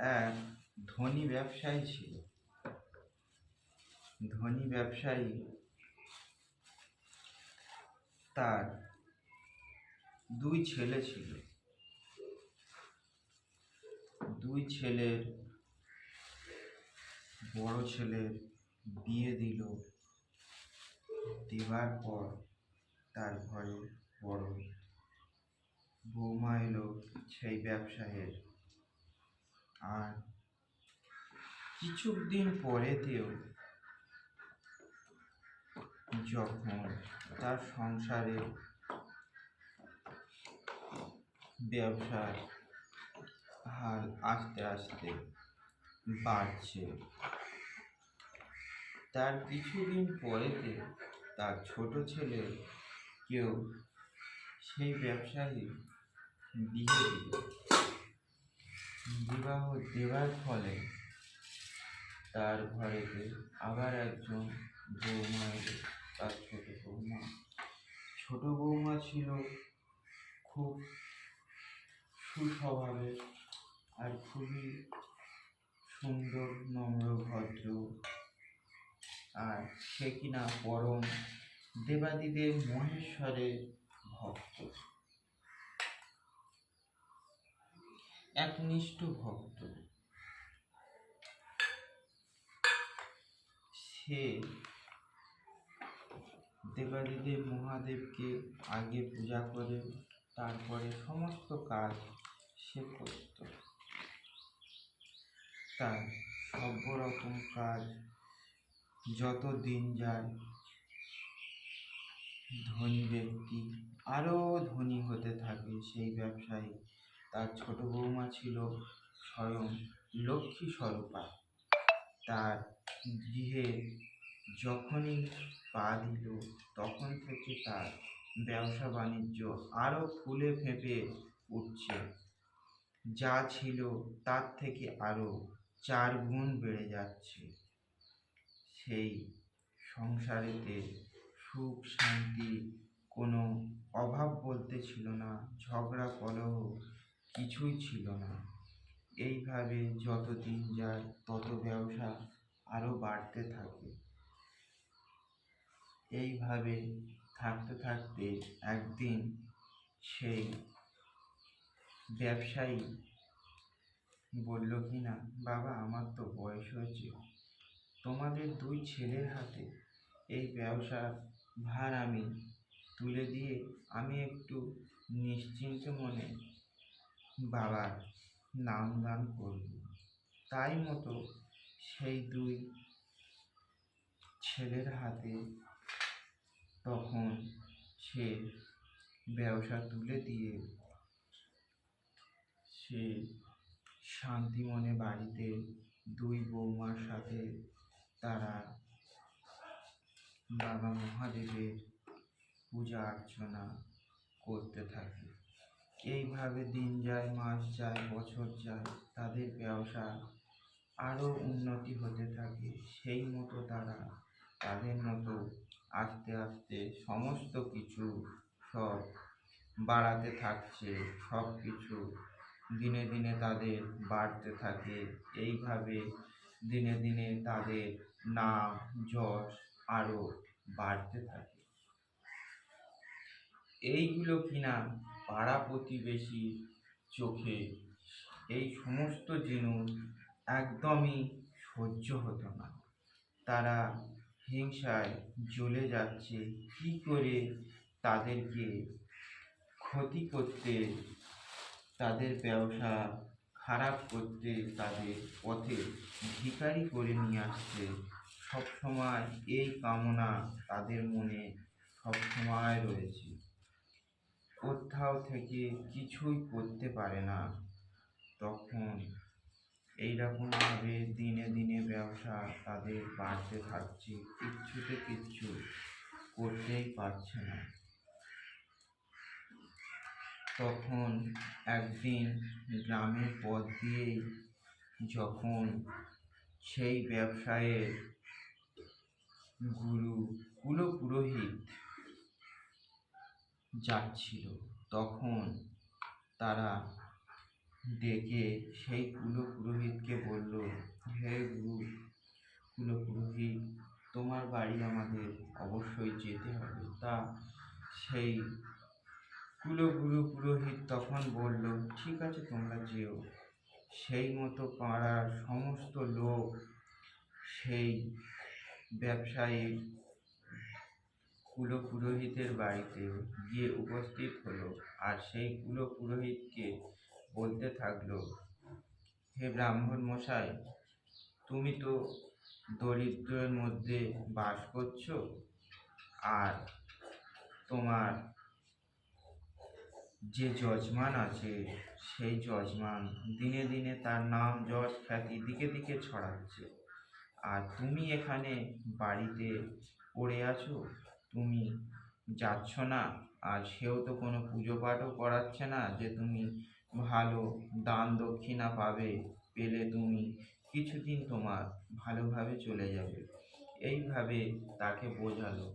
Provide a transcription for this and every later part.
এক ধনী ব্যবসায়ী ছিল। ধনী ব্যবসায়ী তার দুই ছেলে ছিল। দুই ছেলের বড় ছেলের বিয়ে দিল। দেওয়ার পর তার ঘরে বড় বৌমা এলো সেই ব্যবসায়ের। আর কিছুদিন পরেতেও যখন তার সংসারে ব্যবসার হাল আস্তে আস্তে বাড়ছে, তার কিছুদিন পরেতে তার ছোট ছেলে কেউ সেই ব্যবসায়ী বিয়ে দিল। বিবাহ দেওয়ার ফলে তার ঘরেতে আবার একজন বৌমা এলো, তার ছোট বৌমা। ছোট বৌমা ছিল খুব সুস্বভাবের আর খুবই সুন্দর, নম্র, ভদ্র। আর সে কিনা পরম দেবাদিদেব মহেশ্বরের ভক্ত, একনিষ্ঠ ভক্ত। সে দেবাদিদেব মহাদেবকে আগে পূজা করে তারপরে সমস্ত কাজ সে করত। তার সব রকম কাজ যত দিন যায়, ধনী ব্যক্তি আরো ধনী হতে থাকে সেই ব্যবসায়ী। তার ছোট বৌমা ছিল স্বয়ং লক্ষ্মী স্বরূপা। তার গৃহে যখনই পা দিল তখন থেকে তার ব্যবসা বাণিজ্য আরো ফুলে ফেঁপে উঠছে। যা ছিল তার থেকে আরো 4 গুণ বেড়ে যাচ্ছে। সেই সংসারেতে সুখ শান্তি কোনো অভাব বলতে ছিল না, ঝগড়া কলহ কিছুই ছিল না। এইভাবে যত দিন যায় তত ব্যবসা আরো বাড়তে থাকে। এইভাবে থাকতে থাকতে একদিন সেই ব্যবসায়ী বলল কিনা, বাবা আমার তো বয়স হয়েছে, তোমাদের 2 ছেলের হাতে এই ব্যবসার ভার আমি তুলে দিয়ে আমি একটু নিশ্চিন্ত মনে বাবার নাম গান করব। তাই মতো সেই 2 ছেলের হাতে তখন সে ব্যবসা তুলে দিয়ে সে শান্তি মনে বাড়িতে 2 বৌমার সাথে তারা বাবা মহাদেবের পূজা অর্চনা করতে থাকে। এইভাবে দিন যায়, মাস যায়, বছর যায়, তাদের ব্যবসা আরো উন্নতি হতে থাকে। সেই মতো তারা তাদের মতো আস্তে আস্তে সমস্ত কিছু সব বাড়াতে থাকছে। সব কিছু দিনে দিনে তাদের বাড়তে থাকে। এইভাবে দিনে দিনে তাদের নাম যশ আরো বাড়তে থাকে। এইগুলো কিনা পাড়া প্রতিবেশী চোখে এই সমস্ত জিনিস একদমই সহ্য হতো না। তারা হিংসায় জ্বলে যাচ্ছে, কি করে তাদেরকে ক্ষতি করতে, তাদের ব্যবসা খারাপ করতে, তাদের পথে ভিখারি করে নিয়ে আসছে। সবসময় এই কামনা তাদের মনে সবসময় রয়েছে। কোথাও থেকে কিছুই করতে পারে না। তখন এইরকমভাবে দিনে দিনে ব্যবসা তাদের বাড়তে থাকছে, কিচ্ছুতে কিচ্ছু করতেই পারছে না। তখন একদিন গ্রামের পথ দিয়েই যখন সেই ব্যবসায়ের গুরু কুলপুরোহিত যাচ্ছিল, তখন তারা ডেকে সেই কুলপুরোহিতকে বলল, হে কুলপুরোহিত, তোমার বাড়ি আমাদের অবশ্যই যেতে হবে। তা সেই পুরোহিত তখন বলল, ঠিক আছে তোমরা যেও। সেই মতো পাড়ার সমস্ত লোক সেই ব্যবসায়ী কুলপুরোহিতের বাড়িতে গিয়ে উপস্থিত হলো, আর সেই কুলপুরোহিতকে বলতে থাকলো, হে ব্রাহ্মণ মশাই, তুমি তো দরিদ্রের মধ্যে বাস করছো, আর তোমার যে যজমান আছে সেই যজমান দিনে দিনে তার নাম যশ খ্যাতি দিকে দিকে ছড়াচ্ছে, আর তুমি এখানে বাড়িতে পড়ে আছো, তুমি যাচ্ছ না, আর সেও তো কোনো পুজো পাঠও করাচ্ছে না যে তুমি ভালো দান দক্ষিণা পাবে, পেলে তুমি কিছুদিন তোমার ভালোভাবে চলে যাবে। এইভাবে তাকে বোঝালো,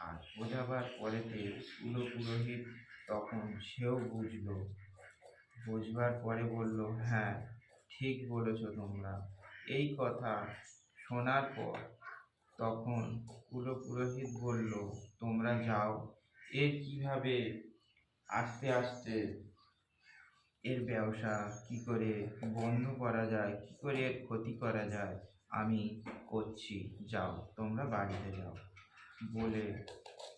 আর বোঝাবার পরেতে পুরোহিত তখন সেও বুঝবার পরে বলল, হ্যাঁ ঠিক বলেছ তোমরা। এই কথা শোনার পর তখন পুরোহিত বলল, তোমরা যাও, এর কিভাবে আস্তে আস্তে এর ব্যবসা কি করে বন্ধ করা যায়, কি করে এর ক্ষতি করা যায় আমি করছি, যাও তোমরা বাড়িতে যাও বলে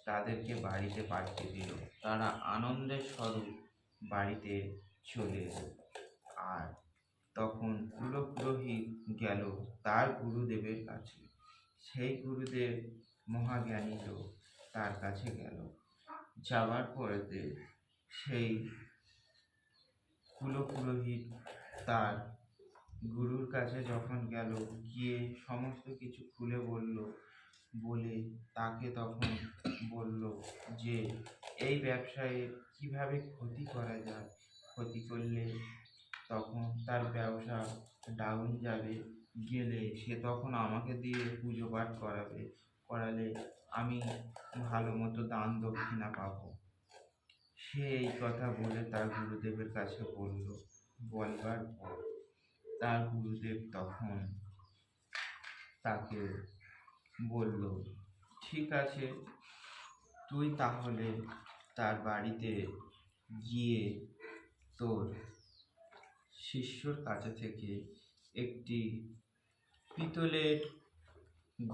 তাদেরকে বাড়িতে পাঠিয়ে দিল। তারা আনন্দের স্বরূপ বাড়িতে চলে এলো। আর তখন পুরোহিত গেল তার গুরুদেবের কাছে। সেই গুরুদেব মহাজ্ঞানী লোক, তার কাছে গেল। যাওয়ার পরেতে সেই পুরোহিত তার গুরুর কাছে যখন গেল, গিয়ে সমস্ত কিছু খুলে বলে তাকে তখন বলল যে এই ব্যবসায় কিভাবে ক্ষতি করা যায়, ক্ষতি করলে তখন তার ব্যবসা ডাউন যাবে, গেলে সে তখন আমাকে দিয়ে পুজো পাঠ করালে আমি ভালো মতো দান দক্ষিণা পাবো। সে এই কথা বলে তার গুরুদেবের কাছে বলবার পর তার গুরুদেব তখন তাকে বলল, ঠিক আছে, তুই তাহলে তার বাড়িতে গিয়ে তোর শিষ্যর কাছে থেকে একটি পিতলের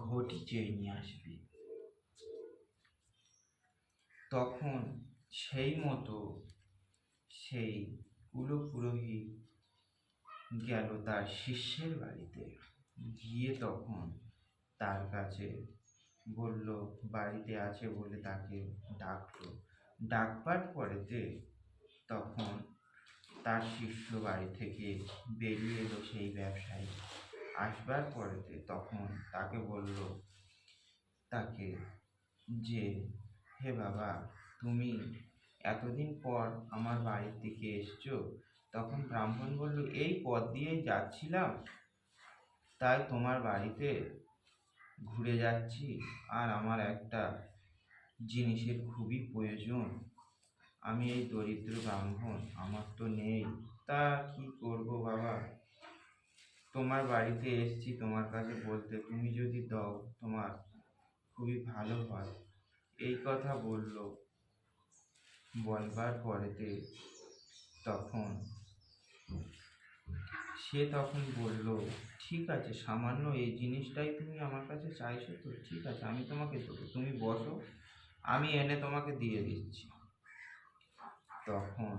ঘটি চেয়ে নিয়ে আসবি। তখন সেই মতো সেই পুরোহিত গেল তার শিষ্যের বাড়িতে, গিয়ে তখন তার কাছে বলল, বাড়িতে আছে বলে তাকে ডাকলো। ডাকবার পরেতে তখন তার শিষ্য বাড়ি থেকে বেরিয়ে এলো সেই ব্যবসায়ী। আসবার পরেতে তখন তাকে বলল যে, হে বাবা, তুমি এতদিন পর আমার বাড়ির দিকে এসছো। তখন ব্রাহ্মণ বলল, এই পথ দিয়েই যাচ্ছিলাম, তাই তোমার বাড়িতে ঘুরে যাচ্ছি, আর আমার একটা জিনিসের খুবই প্রয়োজন। আমি এই দরিদ্র ব্রাহ্মণ, আমার তো নেই, তা কি করব বাবা, তোমার বাড়িতে এসছি তোমার কাছে বলতে, তুমি যদি দাও তোমার খুবই ভালো হয়। এই কথা বলবার পরেতে তখন সে বলল, ঠিক আছে, সামান্য এই জিনিসটাই তুমি আমার কাছে চাইছো তো, ঠিক আছে আমি তোমাকে দেবো, তুমি বসো, আমি এনে তোমাকে দিয়ে দিচ্ছি। তখন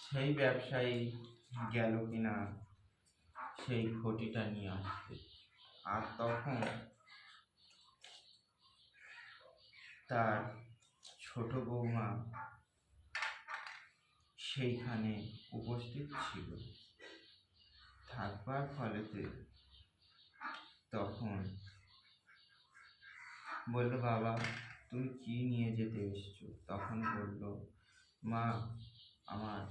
সেই ব্যবসায়ী গেল কিনা সেই ঘটিটা নিয়ে আসতে, আর তখন তার ছোট বৌমা সেইখানে উপস্থিত ছিল। থাকবার ফলেতে তখন বলল, বাবা তুমি কি নিয়ে যেতে এসছো? তখন বলল, মা, আমার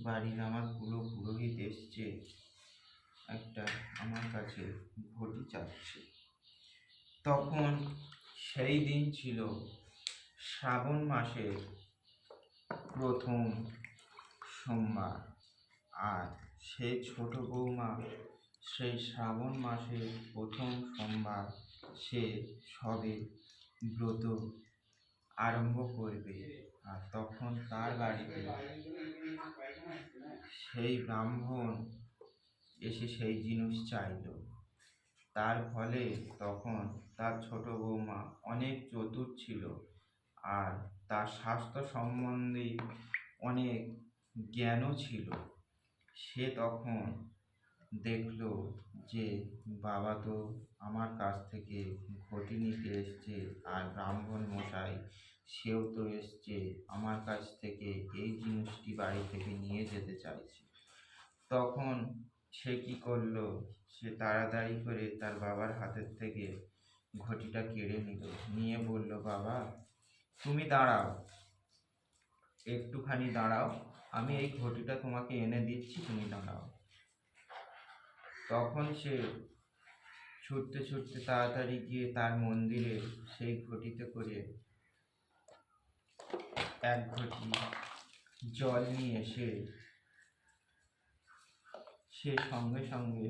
বাড়ির আমার পুরোহিত এসছে, একটা আমার কাছে ঘটি চাচ্ছে। তখন সেই দিন ছিল শ্রাবণ মাসের প্রথম সোমবার। আর সেই ছোট বৌমা সেই শ্রাবণ মাসের প্রথম সোমবার সে সবে ব্রত আরম্ভ করবে। আর তখন তার বাড়িতে সেই ব্রাহ্মণ এসে সেই জিনিস চাইল। তার ফলে তখন তার ছোট বৌমা অনেক চতুর ছিল আর তার স্বাস্থ্য সম্বন্ধে অনেক জ্ঞানও ছিল। সে তখন দেখল যে বাবা তো আমার কাছ থেকে ঘটি নিতে এসছে, আর ব্রাহ্মণ মশাই সেও তো এসছে আমার কাছ থেকে এই জিনিসটি বাড়ি থেকে নিয়ে যেতে চাইছে। তখন সে কি করলো, সে তাড়াতাড়ি করে তার বাবার হাতের থেকে ঘটিটা কেড়ে নিল, নিয়ে বলল, বাবা তুমি দাঁড়াও, একটুখানি দাঁড়াও, আমি এই ঘটিটা তোমাকে এনে দিচ্ছি, তুমি দাঁড়াও। তখন সে ছুটতে ছুটতে তাড়াতাড়ি গিয়ে তার মন্দিরে সেই ঘটিতে করে এক ঘটি জল নিয়ে এসে সে সঙ্গে সঙ্গে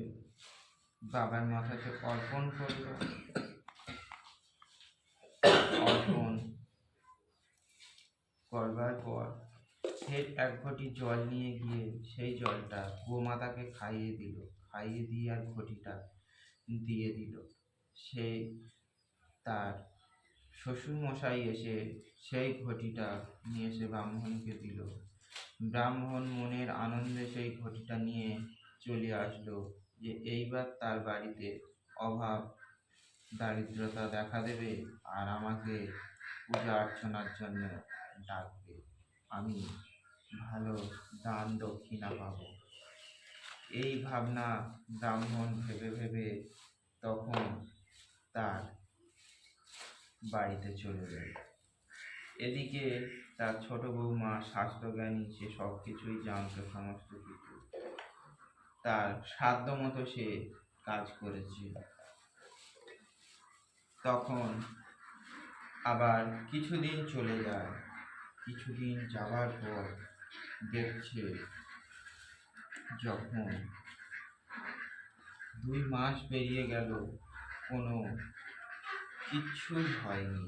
বাবার মাথাতে অর্পণ করল। অর্পণ করবার পর সে এক ঘটি জল নিয়ে গিয়ে সেই জলটা গোমাতাকে খাইয়ে দিল। খাইয়ে দিয়ে আর ঘটিটা দিয়ে দিল। সে তার শ্বশুরমশাই এসে সেই ঘটিটা নিয়ে এসে ব্রাহ্মণকে দিল। ব্রাহ্মণ মনের আনন্দে সেই ঘটিটা নিয়ে চলে আসলো, যে এইবার তার বাড়িতে অভাব দারিদ্রতা দেখা দেবে আর আমাকে পূজা অর্চনার জন্য ডাকবে, আমি ভালো দান দক্ষিণা পাবো। এই ভাবনা ব্রাহ্মণ ভেবে ভেবে তখন তার বাড়িতে চলে গেল। এদিকে তার ছোট বৌমা স্বাস্থ্যজ্ঞানী, সে সব কিছুই জানতো, সমস্ত কিছু তার সাধ্য মতো সে কাজ করেছে। তখন আবার কিছুদিন চলে যায়। কিছুদিন যাওয়ার পর দেখছে যখন 2 মাস পেরিয়ে গেল, কোনো কিচ্ছুই হয়নি।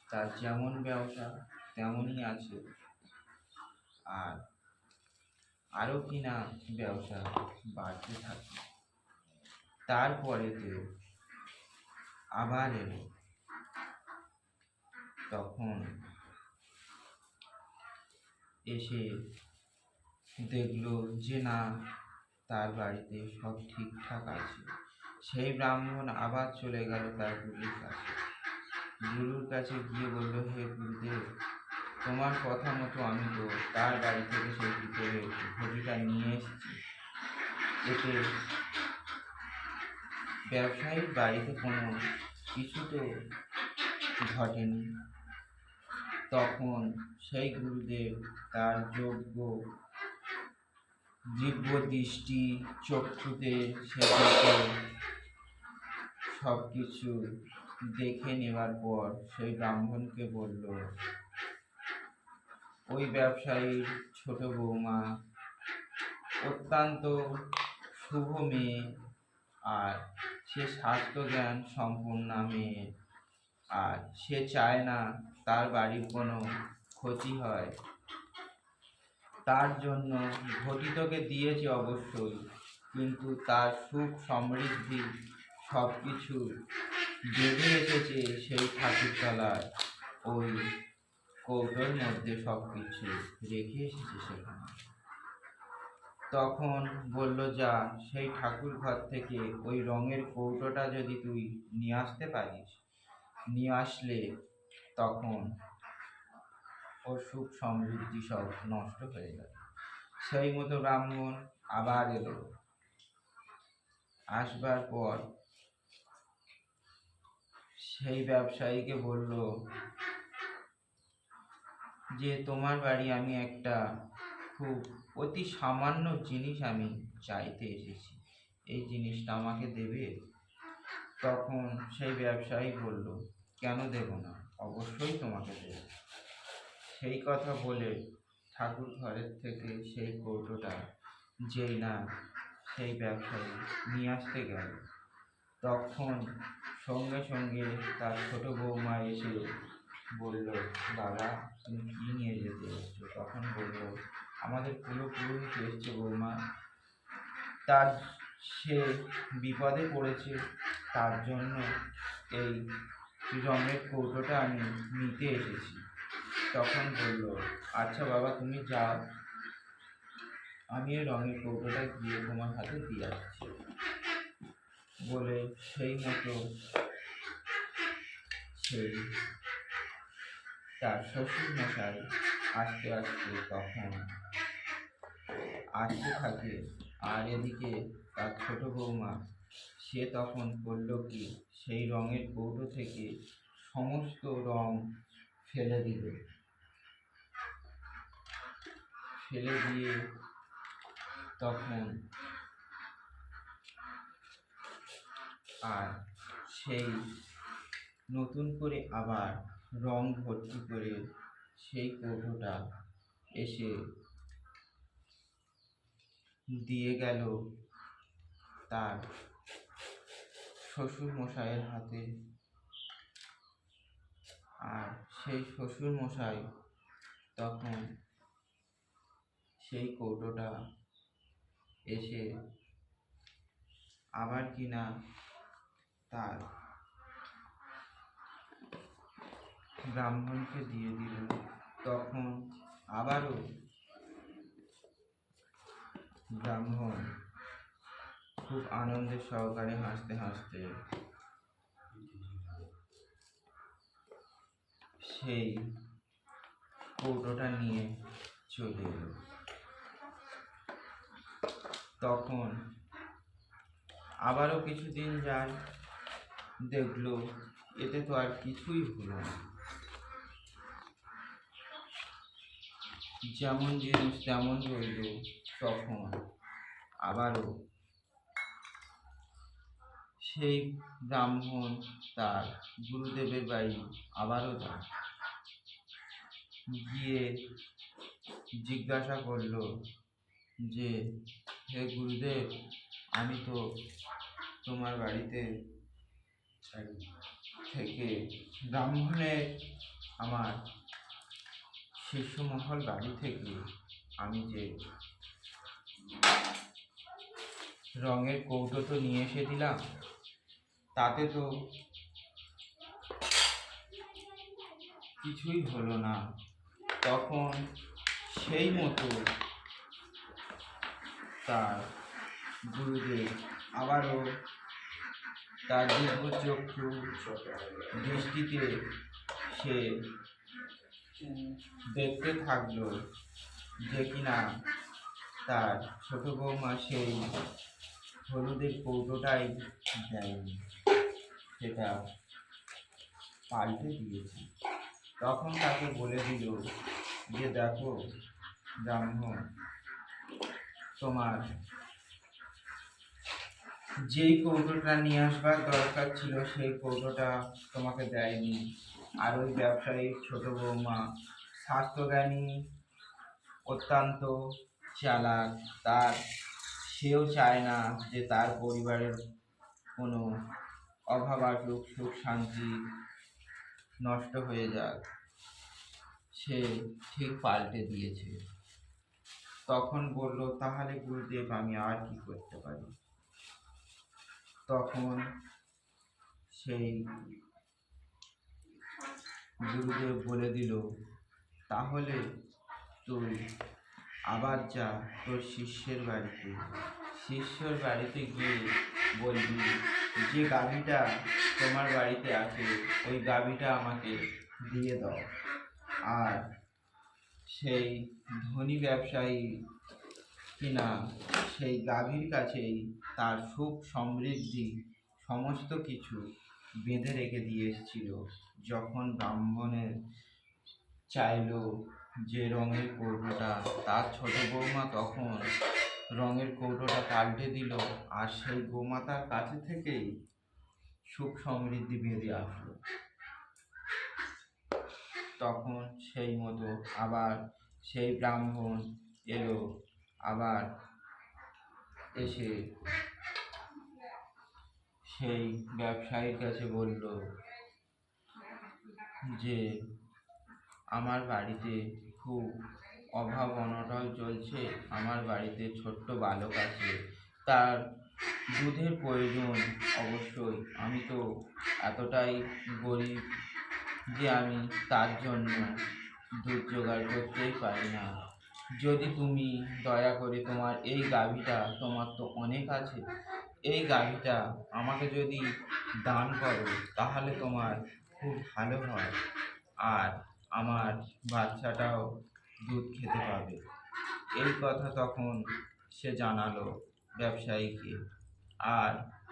তার যেমন ব্যবসা তেমনই আছে, আর আরও কিনা ব্যবসা বাড়তে থাকে। তারপরেতে আবার এলো। তখন এসে দেখলো যে না, তার বাড়িতে সব ঠিকঠাক আছে। সেই ব্রাহ্মণ আবার চলে গেল তার গুরুর কাছে। গুরুর কাছে গিয়ে বলল, হে গুরুদেব, তোমার কথা মতো আমি তো তার বাড়ি থেকে সেই ভিতরে ঘটিটা নিয়ে এসেছি, এতে ব্যবসায়ীর বাড়িতে কোনো কিছু তো ঘটেনি। তখন সেই গুরুদেব তার যোগ্য দিব্য দৃষ্টি চক্ষুতে সেটাকে সব কিছু দেখে নেবার পর সেই ব্রাহ্মণকে বলল, ওই ব্যবসায়ীর ছোট বৌমা অত্যন্ত শুভ মেয়ে, আর সে স্বাস্থ্যজ্ঞান সম্পূর্ণ মেয়ে, আর সে চায় না তার বাড়ির কোনো ক্ষতি হয়। তার জন্য ঘটি তোকে দিয়েছে অবশ্যই, কিন্তু তার সুখ সমৃদ্ধি সব কিছু বেঁধে এসেছে সেই ঠাকুরতলায়, ওই কৌটোর মধ্যে সব কিছু রেখে এসেছে সেখানে। তখন বলল, যা সেই ঠাকুর ঘর থেকে ওই রঙের কৌটোটা যদি তুই নিয়ে আসতে পারিস, নিয়ে আসলে তখন ওর সুখ সমৃদ্ধি সব নষ্ট হয়ে যাবে। সেই মতো ব্রাহ্মণ আবার এলো। আসবার পর সেই ব্যবসায়ীকে বলল যে তোমার বাড়ি আমি একটা খুব অতি সামান্য জিনিস আমি চাইতে এসেছি, এই জিনিসটা আমাকে দেবে? তখন সেই ব্যবসায়ী বলল, কেন দেব না, অবশ্যই তোমাকে দেব। সেই কথা বলে ঠাকুর ঘরের থেকে সেই কৌটোটা যেই না সেই ব্যবসায়ী নিয়ে আসতে গেল, তখন সঙ্গে সঙ্গে তার ছোট বৌমা এসে বলল, বাবা তুমি কি নিয়ে যেতে এসছো? তখন বলল, আমাদের পুরোহিত এসছে বৌমা, তার সে বিপদে পড়েছে, তার জন্য এই রঙের কৌটোটা আমি নিতে এসেছি। তখন বলল, আচ্ছা বাবা তুমি যাও, আমি এই রঙের কৌটোটা গিয়ে তোমার হাতে দিয়ে আসছি। বলে সেই মতো সেই তার শ্বশুর মশাই আস্তে আস্তে তখন আসতে থাকে। আর এদিকে তার ছোট বৌমা সে তখন করল কি, সেই রঙের কৌটো থেকে সমস্ত রং ফেলে দিল। ফেলে দিয়ে তখন আর সেই নতুন করে আবার রং ভর্তি করে সেই কৌটোটা এসে দিয়ে গেল তার শ্বশুর মশাইয়ের হাতে। আর সেই শ্বশুর মশাই তখন সেই কৌটোটা এসে আবার কিনা তার ব্রাহ্মণকে দিয়ে দিল। তখন আবারও ব্রাহ্মণ খুব আনন্দের সহকারে হাসতে হাসতে সেই কৌটোটা নিয়ে চলে এলো। তখন আবারও কিছুদিন যায়, দেখলো এতে তো আর কিছুই হলো না, যেমন জিনিস তেমন রইল। তখন আবারও সেই ব্রাহ্মণ তার গুরুদেবের বাড়ি আবারও যায়, গিয়ে জিজ্ঞাসা করল যে, হে গুরুদেব, আমি তো তোমার বাড়িতে থেকে ব্রাহ্মণের আমার শিষ্যমহল বাড়ি থেকে আমি যে রঙের কৌটো তো নিয়ে এসে দিলাম, তাতে তো কিছুই হলো না। তখন সেই মতো তার গুরুদেব আবারও তার দিব্যচক্ষু দৃষ্টিতে সে দেখতে থাকলো যে কিনা তার ছোট বৌমা সেই হলুদের কৌটোটাই দেয়নি, সেটা পাল্টে দিয়েছে। তখন তাকে বলে দিল যে, দেখো ব্রাহ্মণ, তোমার যেই কৌটোটা নিয়ে আসবার দরকার ছিল সেই কৌটোটা তোমাকে দেয়নি। আর ওই ব্যবসায়ীর ছোট বৌমা স্বাস্থ্যজ্ঞানী, অত্যন্ত চালাক, সেও চায় না যে তার পরিবারের কোনো অভাব আসুক, সুখ শান্তি নষ্ট হয়ে যাক, সে ঠিক পাল্টে দিয়েছে। তখন বলল, তাহলে গুরুদেব আমি আর কি করতে পারি? তখন সেই গুরুদেব বলে দিল, তাহলে তুই আবার যা তোর শিষ্যের বাড়িতে গিয়ে বলবি যে গাভীটা তোমার বাড়িতে আছে ওই গাভীটা আমাকে দিয়ে দাও। আর সেই ধনী ব্যবসায়ী কিনা সেই গাভীর কাছেই তার সুখ সমৃদ্ধি সমস্ত কিছু বেঁধে রেখে দিয়ে এসেছিল। যখন ব্রাহ্মণের চাইল যে রঙের কৌটোটা, তার ছোট বৌমা তখন রঙের কৌটোটা পাল্টে দিল, আর সেই গোমাতার কাছে থেকেই সুখ সমৃদ্ধি বেঁধে আসলো। তখন সেই মতো আবার সেই ব্রাহ্মণ এলো, আবার এসে সেই ব্যবসায়ীর কাছে বলল যে আমার বাড়িতে খুব অভাব অনটন চলছে, আমার বাড়িতে ছোট্ট বালক আছে, তার দুধের প্রয়োজন অবশ্যই, আমি তো এতটাই গরিব যে আমি তার জন্য দুধ জোগাড় করতেই পারি না। যদি তুমি দয়া করে তোমার এই গাভীটা, তোমার তো অনেক আছে, এই গাভীটা আমাকে যদি দান করো তাহলে তোমার খুব ভালো হয়, আর আমার বাচ্চাটাও দুধ খেতে পাবে। এই কথা তখন সে জানালো ব্যবসায়ীকে। আর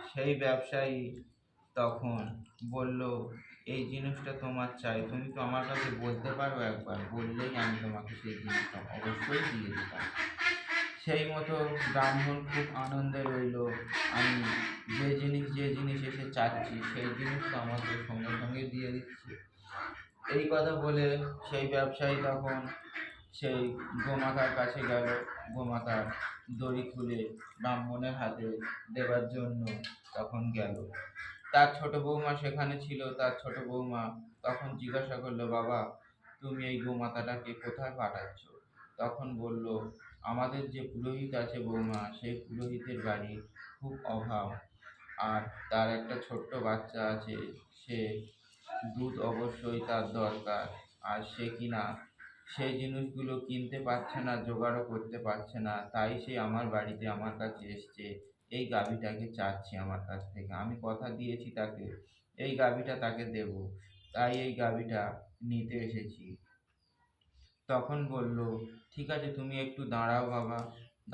সেই ব্যবসায়ী তখন বলল, এই জিনিসটা তোমার চাই, তুমি তো আমার কাছে বলতে পারো, একবার বললেই আমি তোমাকে সেই জিনিসটা অবশ্যই দিয়ে দিতাম। সেই মতো ব্রাহ্মণ খুব আনন্দে রইল, আমি যে জিনিস এসে চাচ্ছি সেই জিনিস তো আমাকে সঙ্গে সঙ্গে দিয়ে দিচ্ছে। এই কথা বলে সেই ব্যবসায়ী তখন সেই গোমাতার কাছে গেল, গোমাতার দড়ি খুলে ব্রাহ্মণের হাতে দেবার জন্য তখন গেল। তার ছোট বৌমা সেখানে ছিল, তার ছোট বৌমা তখন জিজ্ঞাসা করলো, বাবা তুমি এই গোমাতাটাকে কোথায় পাঠাচ্ছ? তখন বলল, আমাদের যে পুরোহিত আছে বৌমা, সেই পুরোহিতের বাড়ি খুব অভাব, আর তার একটা ছোট্ট বাচ্চা আছে, সে দুধ অবশ্যই তার দরকার, আর সে কিনা সেই জিনিসগুলো কিনতে পারছে না, জোগাড়ও করতে পারছে না, তাই সে আমার বাড়িতে আমার কাছে এসছে, এই গাভীটাকে চাচ্ছে আমার কাছ থেকে, আমি কথা দিয়েছি তাকে এই গাভীটা তাকে দেব, তাই এই গাভীটা নিতে এসেছি। তখন বলল, ঠিক আছে তুমি একটু দাঁড়াও বাবা,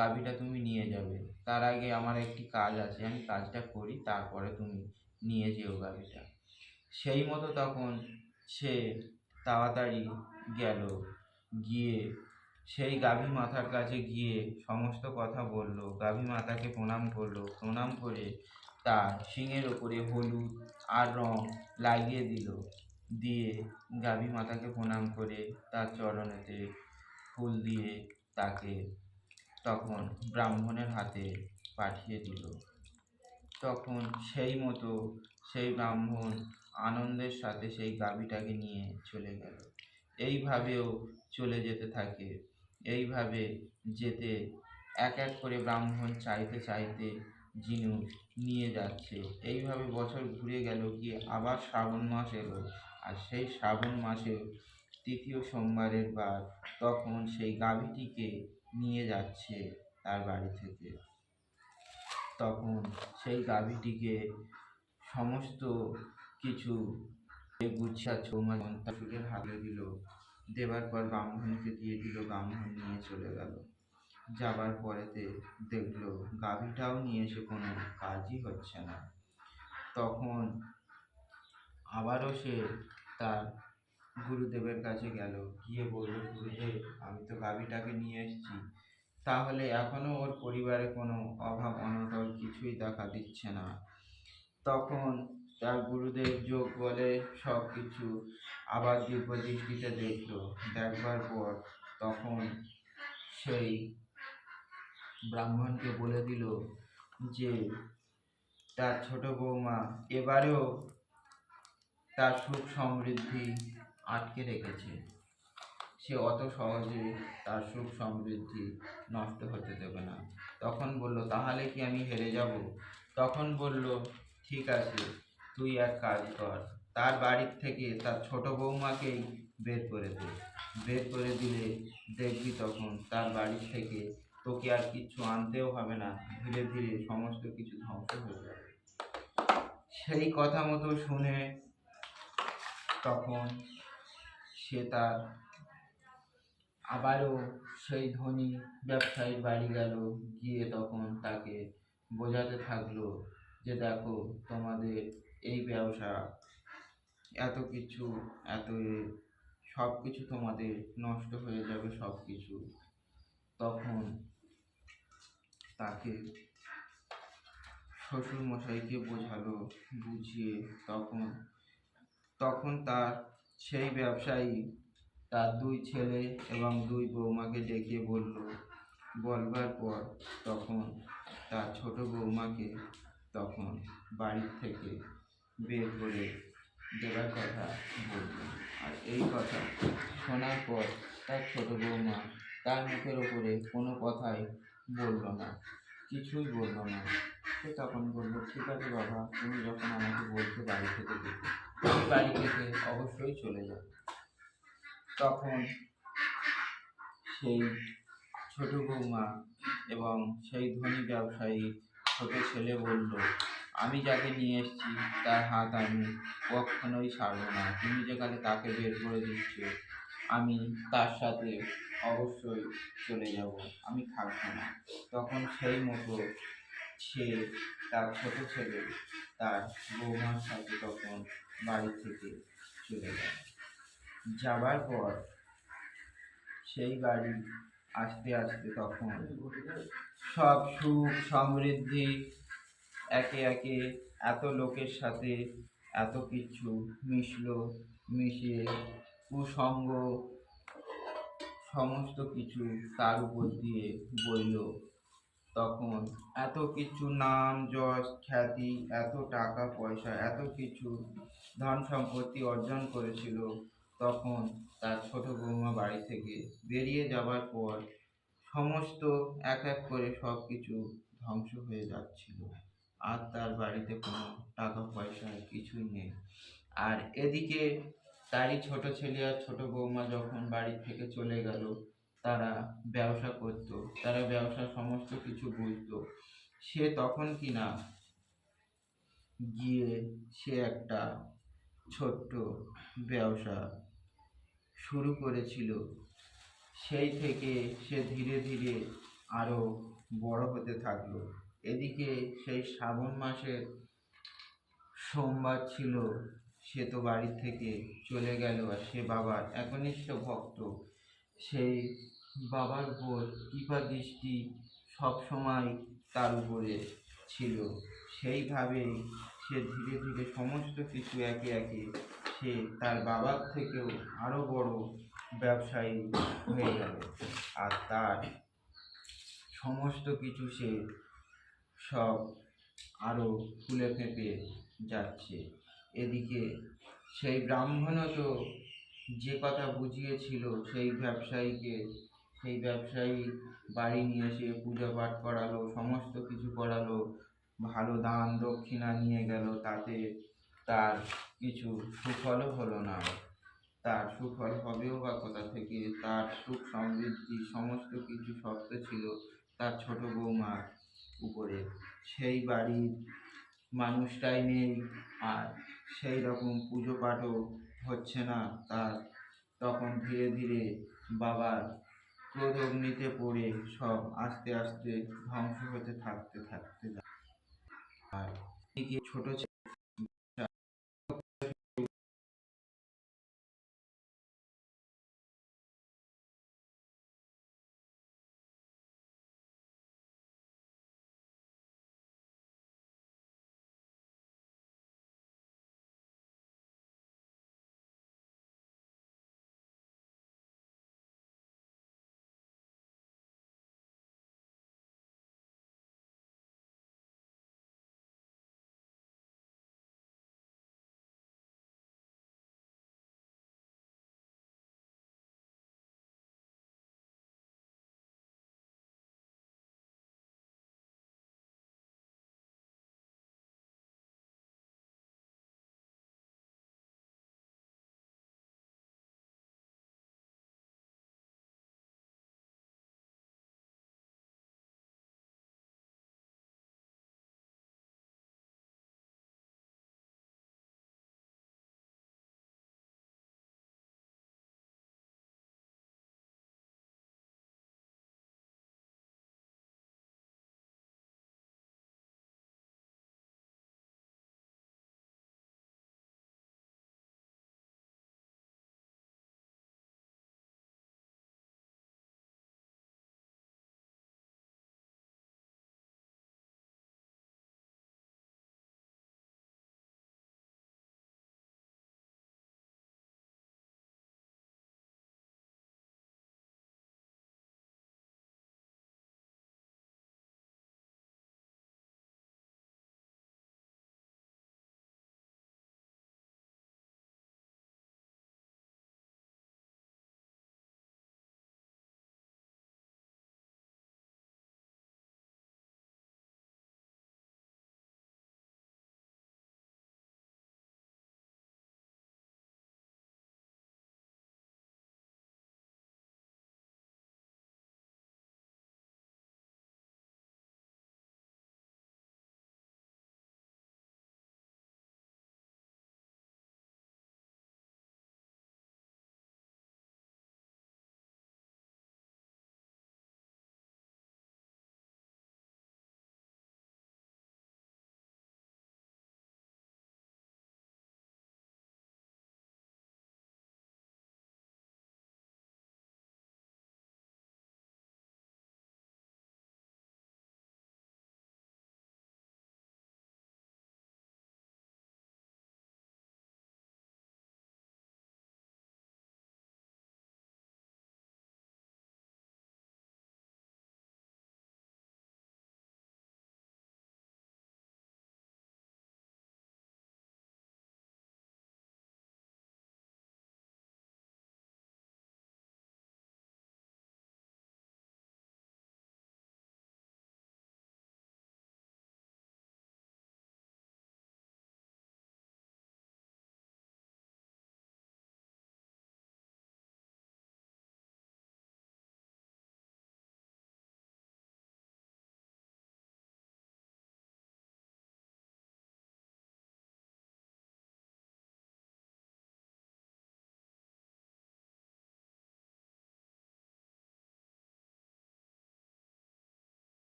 গাভীটা তুমি নিয়ে যাবে, তার আগে আমার একটি কাজ আছে, আমি কাজটা করি, তারপরে তুমি নিয়ে যেও গাভীটা। সেই মতো তখন সে তাড়াতাড়ি গেল, গিয়ে সেই গাভী মাতার কাছে গিয়ে সমস্ত কথা বলল, গাভী মাতাকে প্রণাম করলো, প্রণাম করে তার শিংয়ের ওপরে হলুদ আর রং লাগিয়ে দিল, দিয়ে গাভী মাতাকে প্রণাম করে তার চরণেতে ফুল দিয়ে তাকে তখন ব্রাহ্মণের হাতে পাঠিয়ে দিল। তখন সেই মতো সেই ব্রাহ্মণ আনন্দের সাথে সেই গাভীটাকে নিয়ে চলে গেল। এইভাবেও চলে যেতে থাকে। এইভাবে যেতে এক এক করে ব্রাহ্মণ চাইতে চাইতে জিনিস নিয়ে যাচ্ছে। এইভাবে বছর ঘুরে গেল, গিয়ে আবার শ্রাবণ মাস এলো, আর সেই শ্রাবণ মাসে তৃতীয় সোমবারের বার তখন সেই গাভীটিকে নিয়ে যাচ্ছে তার বাড়ি থেকে। তখন সেই গাভীটিকে সমস্ত কিছু গুছিয়ে চৌমাসুরের হাতে দিল, দেবার পর ব্রাহ্মণকে দিয়ে দিল, ব্রাহ্মণ নিয়ে চলে গেল। যাবার পরেতে দেখলো গাভীটাও নিয়ে এসে কোনো কাজই হচ্ছে না। তখন আবারও সে তার গুরুদেবের কাছে গেল, গিয়ে বলল, গুরুদেব আমি তো গাভীটাকে নিয়ে এসেছি, তাহলে এখনো ওর পরিবারে কোনো অভাব অনটন কিছুই দেখা দিচ্ছে না। তখন তার গুরুদেব যোগ বলে সব কিছু আবার দিব্য দৃষ্টিতে দেখলো, দেখবার পর তখন সেই ব্রাহ্মণকে বলে দিল যে তার ছোট বৌমা এবারেও তার সুখ সমৃদ্ধি আটকে রেখেছে, সে অত সহজে তার সুখ সমৃদ্ধি নষ্ট হতে দেবে না। তখন বলল, তাহলে কি আমি হেরে যাব? তখন বলল, ঠিক আছে তুই এক কাজ কর, তার বাড়ির থেকে তার ছোট বৌমাকেই বের করে দে, বের করে দিলে দেখবি তখন তার বাড়ির থেকে তোকে আর কিচ্ছু আনতেও হবে না, ধীরে ধীরে সমস্ত কিছু ধ্বংস হয়ে যাবে। সেই কথা মতো শুনে তখন সে তার আবারও সেই ধনী ব্যবসায়ীর বাড়ি গেল, গিয়ে তখন তাকে বোঝাতে থাকলো যে দেখো তোমাদের এই ব্যবসা এত কিছু, এত সব কিছু তোমাদের নষ্ট হয়ে যাবে সব কিছু। তখন তাকে শ্বশুর মশাইকে বোঝালো, বুঝিয়ে তখন তখন তার সেই ব্যবসায়ী তার দুই ছেলে এবং দুই বৌমাকে ডেকে বলবার পর তখন তার ছোট বৌমাকে তখন বাড়ির থেকে বের করে দেওয়ার কথা বলল। আর এই কথা শোনার পর তার ছোট বৌমা তার মুখের ওপরে কোনো কথাই বলল না, কিছুই বলল না। সে তখন বলল, ঠিক আছে বাবা, তুমি যখন আমাকে বলছো বাড়ি থেকে যেতে, আমি বাড়ি থেকে অবশ্যই চলে যাব। তখন সেই ছোট বৌমা এবং সেই ধনী ব্যবসায়ী ছোট ছেলে বলল, আমি যাকে নিয়ে এসেছি তার হাত আমি কখনোই ছাড়বো না। তুমি যেখানে তাকে বের করে দিচ্ছ, আমি তার সাথে অবশ্যই চলে যাব, আমি থাকবো না। তখন সেই মতো সে তার ছোট ছেলে তার বৌমার সাথে তখন বাড়ি থেকে চলে যায়। যাবার পর সেই বাড়ি আস্তে আস্তে তখন সব সুখ সমৃদ্ধি একে একে এত লোকের সাথে এত কিছু মিশিয়ে কুসঙ্গ সমস্ত কিছু তার উপর দিয়ে বইল। তখন এত কিছু নাম যশ খ্যাতি, এত টাকা পয়সা, এত কিছু ধন সম্পত্তি অর্জন করেছিল। তখন তার ছোট বৌমা বাড়ি থেকে বেরিয়ে যাবার পর সমস্ত এক এক করে সব কিছু ধ্বংস হয়ে যাচ্ছিল। আর তার বাড়িতে কোনো টাকা পয়সা কিছুই নেই। আর এদিকে তারই ছোট ছেলে আর ছোট বৌমা যখন বাড়ি থেকে চলে গেল, তারা ব্যবসা করত, তারা ব্যবসার সমস্ত কিছু বুঝতো। সে তখন কিনা গিয়ে সে একটা ছোট্ট ব্যবসা শুরু করেছিল। সেই থেকে সে ধীরে ধীরে আরো বড় হতে থাকলো। এদিকে সেই শ্রাবণ মাসের সোমবার ছিল, সে তো বাড়ি থেকে চলে গেল। আর সে বাবার একনিষ্ঠ ভক্ত, সেই বাবার উপর কৃপা দৃষ্টি সবসময় তার উপরে ছিল। সেইভাবেই সে ধীরে ধীরে সমস্ত কিছু একে একে সে তার বাবার থেকেও আরো বড় ব্যবসায়ী হয়ে গেল। আর তার সমস্ত কিছু সে সব আরো ফুলে ফেঁপে যাচ্ছে। এদিকে সেই ব্রাহ্মণও তো যে কথা বুঝিয়েছিল সেই ব্যবসায়ী বাড়ি নিয়ে এসে পূজা পাঠ করালো, সমস্ত কিছু করালো, ভালো দান দক্ষিণা নিয়ে গেল, তাতে তার কিছু সুফলও হলো না। তার সুফল হবেও বা কোথা থেকে? তার সুখ সমৃদ্ধি সমস্ত কিছু শর্ত ছিল তার ছোট বৌমার উপরে। সেই বাড়ির মানুষটাই নেই, আর সেই রকম পুজো পাঠও হচ্ছে না তার। তখন ধীরে ধীরে বাবার ক্রোধ অগ্নিতে পড়ে সব আস্তে আস্তে ধ্বংস হতে থাকতে আর এদিকে ছোট